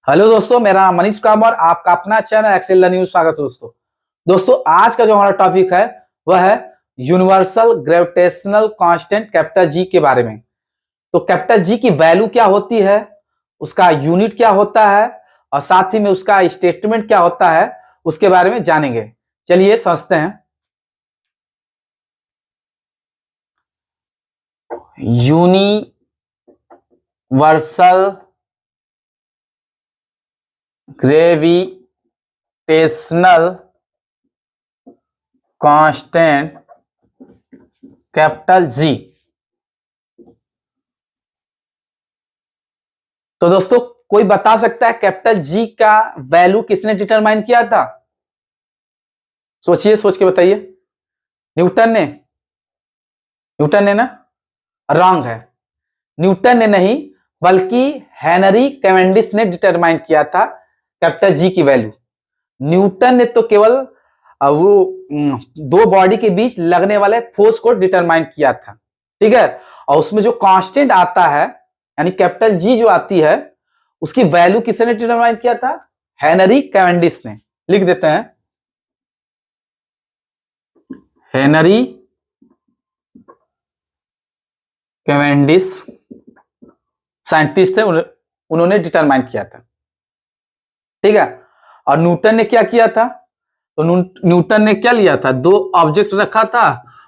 Hello दोस्तों, मेरा नाम मनीष कामर, आपका अपना चैनल एक्सेल लर्निंग में स्वागत है। दोस्तों आज का जो हमारा टॉपिक है वह है universal gravitational constant capital G के बारे में। तो कैपिटल जी की वैल्यू क्या होती है, उसका यूनिट क्या होता है और साथ ही में उसका स्टेटमेंट क्या होता है, उसके बारे में जानेंगे। चलिए समझते हैं। Universal gravitational constant capital G. तो दोस्तों कोई बता सकता है कैपिटल जी का वैल्यू किसने डिटरमाइन किया था? सोचिए, सोच के बताइए। न्यूटन ने ना? रॉन्ग है। न्यूटन ने नहीं बल्कि हेनरी कैवेंडिश ने डिटरमाइन किया था कैपिटल जी की वैल्यू। न्यूटन ने तो केवल वो दो बॉडी के बीच लगने वाले फोर्स को डिटरमाइन किया था, ठीक है। और उसमें जो कांस्टेंट आता है यानी कैपिटल जी जो आती है उसकी वैल्यू किसने डिटरमाइन किया था? हेनरी कैवेंडिश ने। लिख देते हैं, हेनरी कैवेंडिश साइंटिस्ट थे, उन्होंने डिटरमाइन किया था, ठीक है। और न्यूटन ने क्या किया था? तो न्यूटन ने क्या लिया था? दो ऑब्जेक्ट रखा था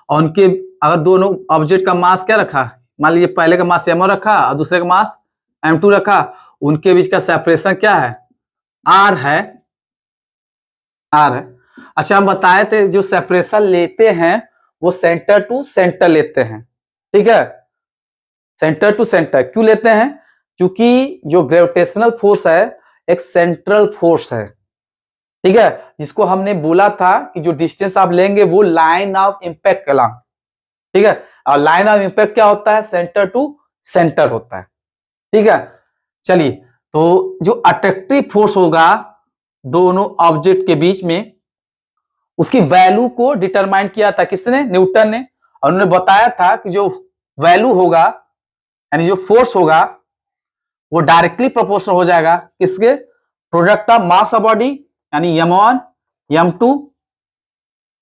और उनके अगर दोनों ऑब्जेक्ट का मास क्या रखा, मान लीजिए पहले का मास m1 रखा और दूसरे का मास m2 रखा, उनके बीच का सेपरेशन क्या है? r है। अच्छा, हम बताए थे जो सेपरेशन लेते हैं वो सेंटर टू सेंटर लेते हैं, ठीक है। सेंटर टू सेंटर क्यों लेते हैं? क्योंकि जो ग्रेविटेशनल फोर्स है एक सेंट्रल फोर्स है, ठीक है, जिसको हमने बोला था कि जो डिस्टेंस आप लेंगे वो लाइन ऑफ इंपैक्ट कहलाएगा, ठीक है। और लाइन ऑफ इंपैक्ट क्या होता है? सेंटर टू सेंटर होता है, ठीक है। चलिए, तो जो अट्रैक्टिव फोर्स होगा दोनों ऑब्जेक्ट के बीच में, उसकी वैल्यू को डिटरमाइन किया था किसने? न्यूटन ने। और उन्होंने बताया था कि जो वैल्यू होगा यानी जो फोर्स होगा वो डायरेक्टली प्रोपोर्शनल हो जाएगा किसके? Product of mass of body यानी m1 m2,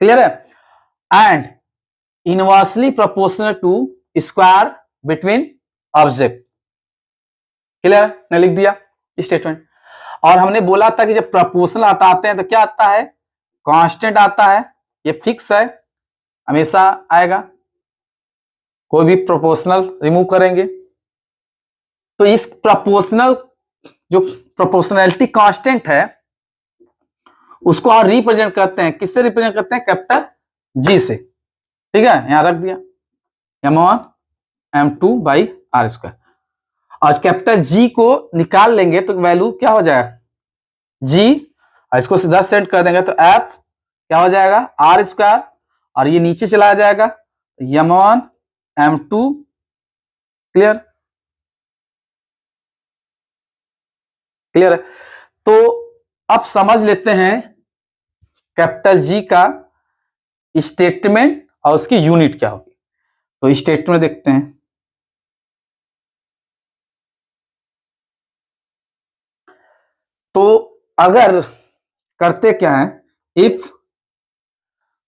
क्लियर है, and inversely proportional to square between object, clear है। मैं लिख दिया स्टेटमेंट। और हमने बोला था कि जब प्रोपोर्शनल आते हैं तो क्या आता है? कांस्टेंट आता है, ये फिक्स है, हमेशा आएगा, कोई भी प्रोपोर्शनल रिमूव करेंगे तो इस प्रोपोर्शनल जो प्रोपोर्शनैलिटी कांस्टेंट है उसको और रिप्रेजेंट करते हैं, किससे रिप्रेजेंट करते हैं? कैपिटल जी से, ठीक है। यहां रख दिया m1 m2 by r square. और कैपिटल जी को निकाल लेंगे तो वैल्यू क्या हो जाएगा? जी, इसको सीधा सेंड कर देंगे तो एफ क्या हो जाएगा? आर स्क्वायर, और ये नीचे चला जाएगा m1 m2, क्लियर क्लियर है। तो अब समझ लेते हैं कैपिटल जी का स्टेटमेंट और उसकी यूनिट क्या होगी। तो स्टेटमेंट देखते हैं। तो अगर करते क्या है, इफ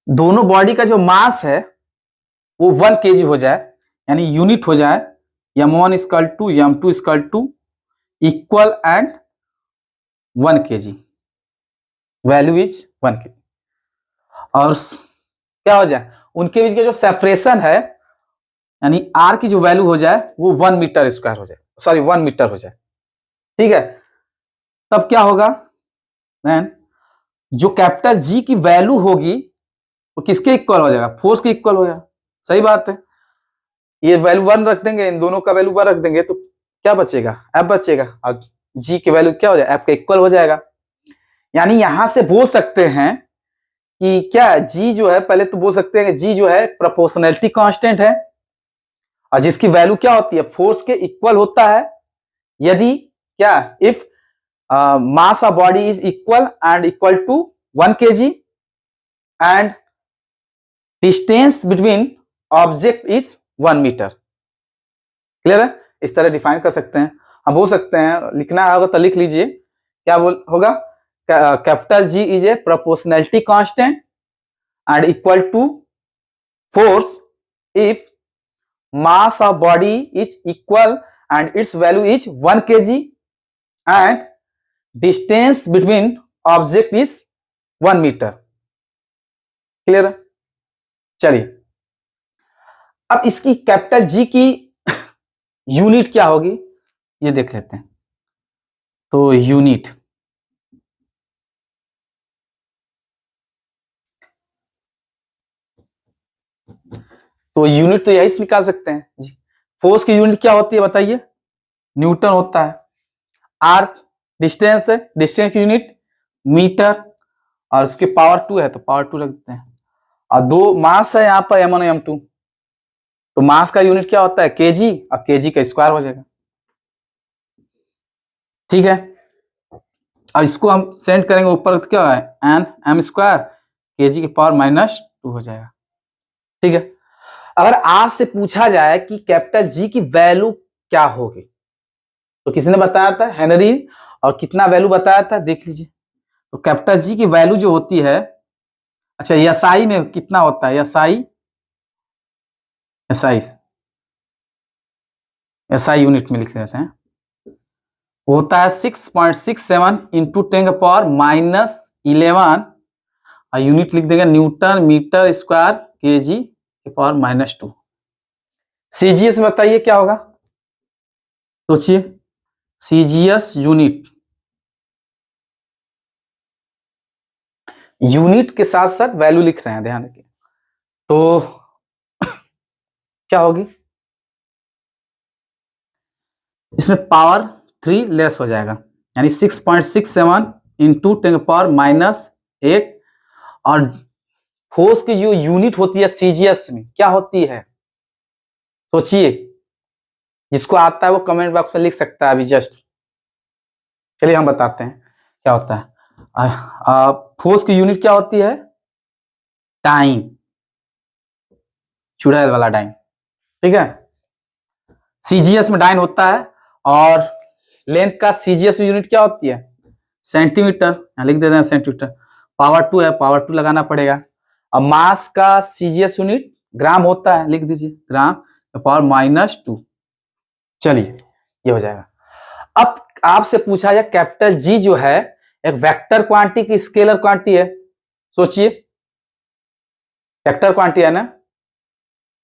दोनों बॉडी का जो मास है वो 1 kg हो जाए यानी यूनिट हो जाए m1 equal to m2 equal to equal and 1 kg, value is 1 kg, और क्या हो जाए उनके बीच का जो सेपरेशन है यानी r की जो वैल्यू हो जाए वो 1 मीटर स्क्वायर हो जाए, सॉरी 1 मीटर हो जाए, ठीक है। तब क्या होगा? देन जो कैपिटल जी की वैल्यू होगी वो किसके इक्वल हो जाएगा? फोर्स के इक्वल हो जाएगा। सही बात है, ये वैल्यू 1 रख देंगे, इन दोनों का वैल्यू 1 रख देंगे तो क्या बचेगा? एफ बचेगा, और जी की वैल्यू क्या हो जाएगा? एफ के इक्वल हो जाएगा। यानी यहां से बोल सकते हैं कि क्या जी जो है, पहले तो बोल सकते हैं कि जी जो है प्रोपोर्शनैलिटी कांस्टेंट है और जिसकी वैल्यू क्या होती है? फोर्स के इक्वल होता है यदि क्या? If mass of body is equal and equal to 1 kg and distance between object is 1 metre, clear है। इस तरह डिफाइन कर सकते हैं। हम बोल सकते हैं, लिखना होगा तो लिख लीजिए क्या बोल होगा, capital G is a proportionality constant and equal to force if mass of body is equal and its value is 1 kg and distance between object is 1 meter. Clear है? चलिए अब इसकी कैपिटल जी की यूनिट क्या होगी ये देख लेते हैं। तो यूनिट, तो यूनिट तो यही से निकाल सकते हैं जी। फोर्स की यूनिट क्या होती है बताइए, न्यूटन होता है। आर डिस्टेंस है, डिस्टेंस की यूनिट मीटर, और उसके पावर 2 है तो पावर 2 रख देते हैं। और दो मास है यहाँ पर m1 m2, तो मास का यूनिट क्या होता है केजी, और केजी का स्क्वायर हो जाएगा। ठीक है, अब इसको हम सेंड करेंगे ऊपर तो क्या है एन एम स्क्वायर केजी की पावर -2 हो जाएगा। ठीक है, अगर आपसे पूछा जाए कि कैपिटल जी की वैल्यू क्या होगी, तो किसी ने बताया था हेनरी, और कितना वैल्यू बताया था देख लीजिए। तो कैपिटल जी की वैल्यू जो होती है, अच्छा एसआई में कितना होता है, एसआई एसआई एसआई यूनिट में लिख देते हैं, होता है 6.67 इंटू 10⁻11, और यूनिट लिख देंगे न्यूटन मीटर स्क्वायर केजी की पावर -2। सीजीएस में बताइए क्या होगा, सोचिए सीजीएस यूनिट, यूनिट के साथ साथ वैल्यू लिख रहे हैं ध्यान रखिए। तो क्या होगी, इसमें पावर 3 लेस हो जाएगा, यानी 6.67 इंटू 10⁻8, और फोर्स की जो यूनिट होती है सीजीएस में क्या होती है सोचिए, जिसको आता है वो कमेंट बॉक्स में लिख सकता है अभी जस्ट। चलिए हम बताते हैं क्या होता है। फोर्स की यूनिट क्या होती है, टाइम, चुड़ैल वाला डाइन। ठीक है, सीजीएस में डाइन होता है, और लेंथ का सीजीएस यूनिट क्या होती है सेंटीमीटर, यहां लिख देते हैं सेंटीमीटर। पावर 2 है, पावर 2 लगाना पड़ेगा। अब मास का सीजीएस यूनिट ग्राम होता है, लिख दीजिए ग्राम पावर -2। चलिए ये हो जाएगा। अब आपसे पूछा जाए कैपिटल जी जो है एक वेक्टर क्वांटिटी की स्केलर क्वांटिटी है, सोचिए वेक्टर क्वांटिटी है ना,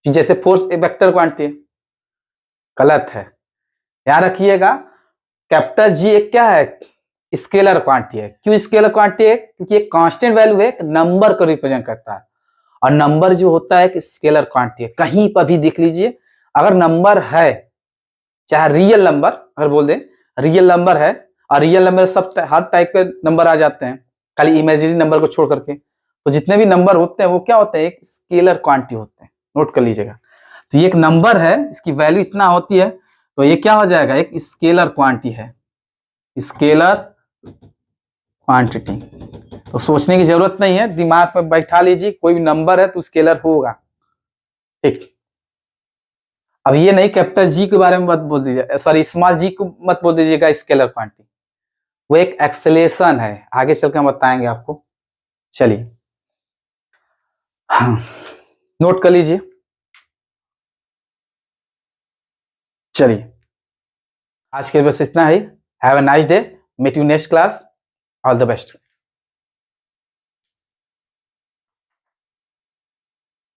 जैसे फोर्स एक वेक्टर क्वांटिटी है, गलत है। याद रखिएगा कैपिटल जी एक क्या है स्केलर क्वांटिटी है। क्यों स्केलर क्वांटिटी है, क्योंकि एक कांस्टेंट वैल्यू है, एक नंबर को रिप्रेजेंट करता है, और नंबर जो होता है एक स्केलर क्वांटिटी है। कहीं पर भी देख लीजिए अगर नंबर है, चाहे रियल नंबर अगर बोल दें रियल नंबर है, और रियल नंबर सब हर टाइप के नंबर आ जाते हैं खाली इमेजिनरी नंबर को छोड़ करके, तो जितने भी नंबर होते हैं वो क्या होते हैं एक स्केलर क्वांटिटी होते हैं, नोट कर लीजिएगा। तो ये एक नंबर है, इसकी वैल्यू इतना होती है, तो ये क्या हो जाएगा एक स्केलर क्वांटिटी है, स्केलर क्वांटिटी। तो सोचने की जरूरत नहीं है, दिमाग में बैठा लीजिए कोई भी नंबर है तो स्केलर होगा। ठीक, अब ये नहीं कैपिटल जी के बारे में मत बोल दीजिए, सॉरी स्मॉल जी को मत बोल दीजिएगा स्केलर क्वांटिटी, वो एक एक्सेलेरेशन है, आगे चलकर हम बताएंगे आपको। चलिए हाँ, नोट कर लीजिए। चलिए आज के बस इतना ही। Have a nice day, meet you next class, all the best.